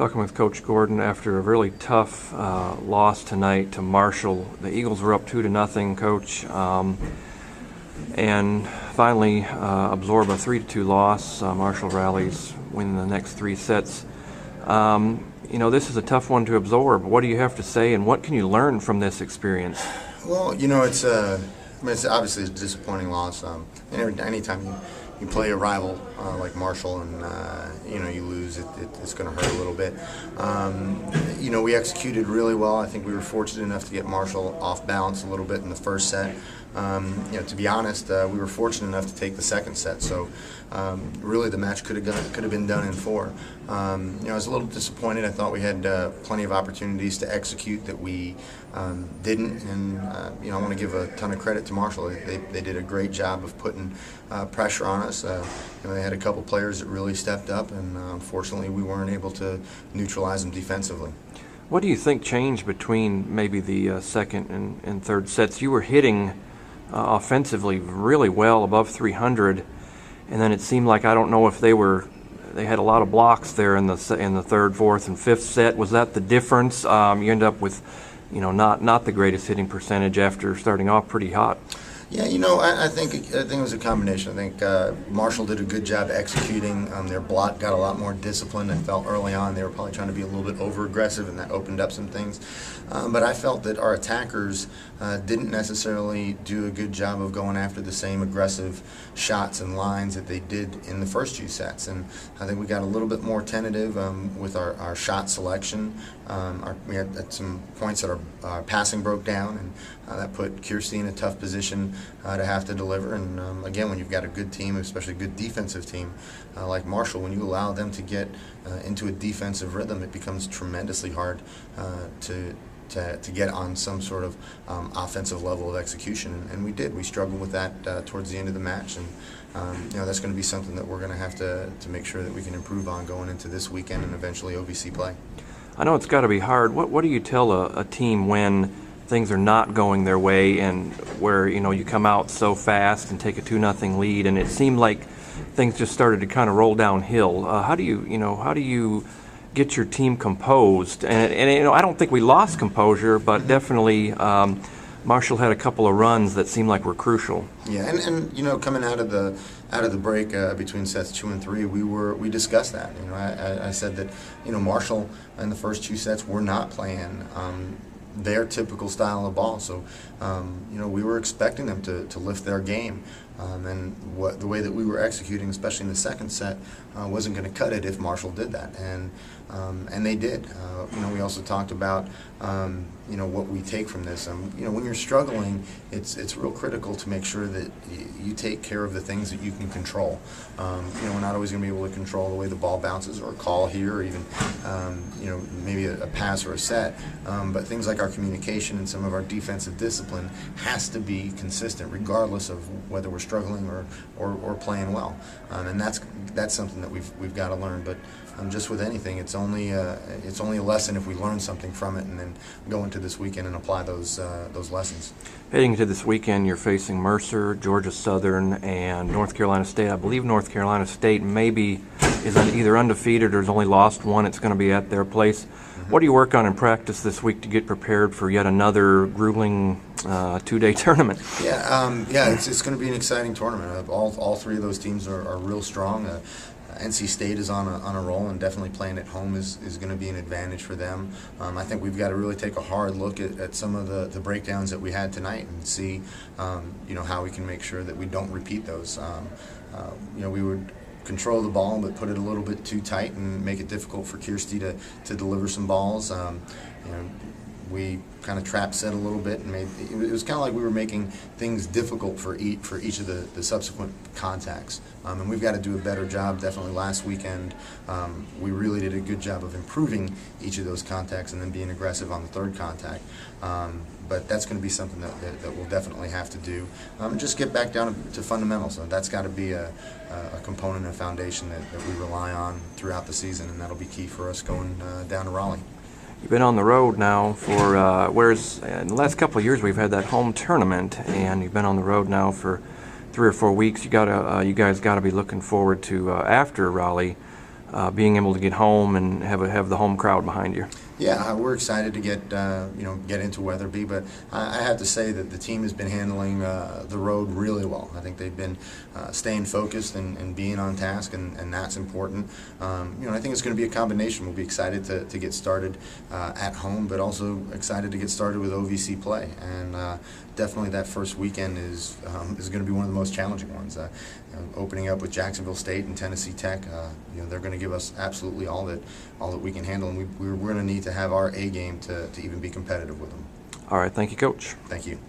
Talking with Coach Gordon after a really tough loss tonight to Marshall. The Eagles were up 2-0, Coach, and finally absorb a 3-2 loss. Marshall rallies, winning the next 3 sets. This is a tough one to absorb. What do you have to say, and what can you learn from this experience? Well, it's obviously a disappointing loss. Anytime you play a rival like Marshall and you lose, it's going to hurt a little bit. We executed really well. I think we were fortunate enough to get Marshall off balance a little bit in the first set. To be honest, we were fortunate enough to take the second set. So really, the match could have been done in 4. I was a little disappointed. I thought we had plenty of opportunities to execute that we didn't, and I want to give a ton of credit to Marshall. They did a great job of putting pressure on us. They had a couple players that really stepped up, and unfortunately, we weren't able to neutralize them defensively. What do you think changed between maybe the second and third sets? You were hitting offensively really well, above 300, and then it seemed like, I don't know if they had a lot of blocks there in the third, fourth, and fifth set. Was that the difference? You end up with not the greatest hitting percentage after starting off pretty hot. Yeah, I think it was a combination. I think Marshall did a good job executing. Their block got a lot more disciplined. I felt early on they were probably trying to be a little bit over-aggressive, and that opened up some things. But I felt that our attackers didn't necessarily do a good job of going after the same aggressive shots and lines that they did in the first 2 sets. And I think we got a little bit more tentative with our shot selection. We had some points that our passing broke down, and that put Kirsty in a tough position to have to deliver. And again, when you've got a good team, especially a good defensive team like Marshall, when you allow them to get into a defensive rhythm, it becomes tremendously hard to get on some sort of offensive level of execution. And we did. We struggled with that towards the end of the match. And that's going to be something that we're going to have to make sure that we can improve on going into this weekend and eventually OVC play. I know it's got to be hard. What do you tell a team when things are not going their way, and where you come out so fast and take a 2-0 lead, and it seemed like things just started to kind of roll downhill? How do you get your team composed? And I don't think we lost composure, but definitely Marshall had a couple of runs that seemed like were crucial. Yeah, and coming out of the break between sets 2 and 3, we discussed that. I said that Marshall in the first 2 sets were not playing their typical style of ball, so we were expecting them to lift their game, and the way that we were executing, especially in the second set, wasn't going to cut it if Marshall did that, and they did. We also talked about what we take from this. When you're struggling, it's real critical to make sure that you take care of the things that you can control. We're not always going to be able to control the way the ball bounces, or a call here, or even maybe a pass or a set, but things like our communication and some of our defensive discipline has to be consistent regardless of whether we're struggling or playing well, and that's something that we've got to learn. But just with anything, it's only a lesson if we learn something from it and then go into this weekend and apply those lessons. Heading to this weekend, you're facing Mercer, Georgia Southern, and North Carolina State. I believe North Carolina State maybe is either undefeated or has only lost one. It's going to be at their place. What do you work on in practice this week to get prepared for yet another grueling 2-day tournament? It's going to be an exciting tournament. All 3 of those teams are real strong. NC State is on a roll, and definitely playing at home is going to be an advantage for them. I think we've got to really take a hard look at some of the breakdowns that we had tonight and see how we can make sure that we don't repeat those. We would control the ball but put it a little bit too tight and make it difficult for Kirsty to deliver some balls. We kind of trap set a little bit and it was kind of like we were making things difficult for each of the subsequent contacts. And we've got to do a better job. Definitely last weekend we really did a good job of improving each of those contacts and then being aggressive on the third contact. But that's going to be something that we'll definitely have to do. Just get back down to fundamentals. So that's got to be a component and foundation that we rely on throughout the season, and that'll be key for us going down to Raleigh. You've been on the road now for, whereas in the last couple of years we've had that home tournament, and you've been on the road now for 3 or 4 weeks. You guys got to be looking forward to after Raleigh being able to get home and have the home crowd behind you. Yeah, we're excited to get into Weatherby, but I have to say that the team has been handling the road really well. I think they've been staying focused and being on task, and that's important. I think it's going to be a combination. We'll be excited to get started at home, but also excited to get started with OVC play. And definitely that first weekend is going to be one of the most challenging ones. Opening up with Jacksonville State and Tennessee Tech, they're going to give us absolutely all that we can handle, and we're going to need to have our A game to even be competitive with them. All right, thank you, Coach. Thank you.